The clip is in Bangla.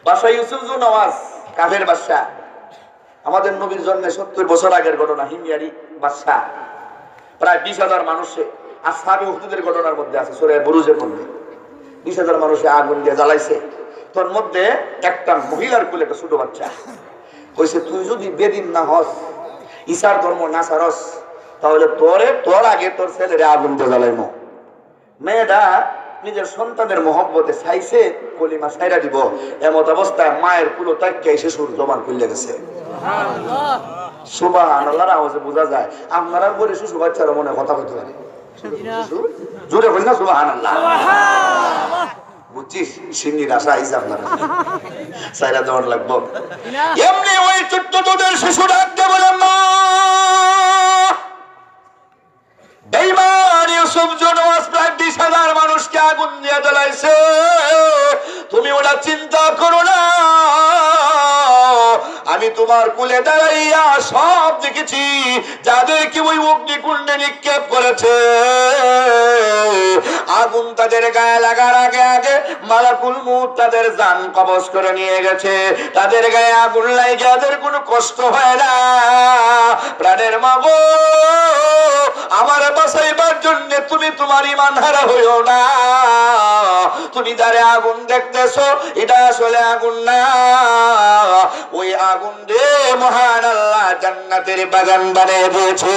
বাদশা ইউসুফ জু নওয়াজ কাফের বাদশা, আমাদের নবীর জন্মে 70 বছর আগের ঘটনা। হিময়ারি বাদশা, প্রায় 20,000 মানুষে আসহাবে উহুদের ঘটনার মধ্যে আছে, সূরা বুরুজের মধ্যে 20,000 মানুষে আগুন দিয়ে জ্বালাইছে। তোর মধ্যে একটা মহিলার কোলে একটা ছোট বাচ্চা কইছে, তুই যদি বেদিন না হস, ঈসার ধর্ম না ছাড়স, তাহলে তোর আগে তোর ছেলেরে আগুন দিয়ে জ্বালাইমো। মেয়েটা নিজের সন্তানের মহব্বতে চাইছে কলিমা ছাইরা দিব, এমত অবস্থায় মায়ের কুলো তাকিয়ে এসে সুর জবান খুলে গেছে। সুবহানাল্লাহর আওয়াজে বোঝা যায় আপনারা বলে শিশু বাচ্চারা মনে কথা কইতে পারে। জোরে বল না সুবহানাল্লাহ। বুঝছিস সিন্নির আশা আইসা আপনারা সাইরা দেওয়ার লাগবো। এমনি ওই ছোট্ট তোদের শিশু ডাকতে বলে, মা বেঈমান ইউসুফ জনওয়াজ প্রায় 20,000 মানুষকে আগুন দিয়ে জ্বালাইছে, তুমি ওটা চিন্তা করো না, আমি তোমার কুলে দাঁড়াইয়া সব দেখেছি যাদেরকে ওই অগ্নিকুণ্ডে নিক্ষেপ করেছে। আগুন তাদের গায়ে লাগার আগে আগে মালাকুল মউত তাদের জান কবজ করে নিয়ে গেছে। তাদের গায়ে আগুন লাগে তাদের কোনো কষ্ট হয় না। প্রাণের মা গো, আমার বাঁচাইবার জন্য তুমি তোমার ঈমান হারা হইও না। তুমি যারে আগুন দেখতেছো এটা আসলে আগুন না, ওই আগুন দিয়ে মহান আল্লাহ জান্নাতের বাগান বানিয়ে দিয়েছে।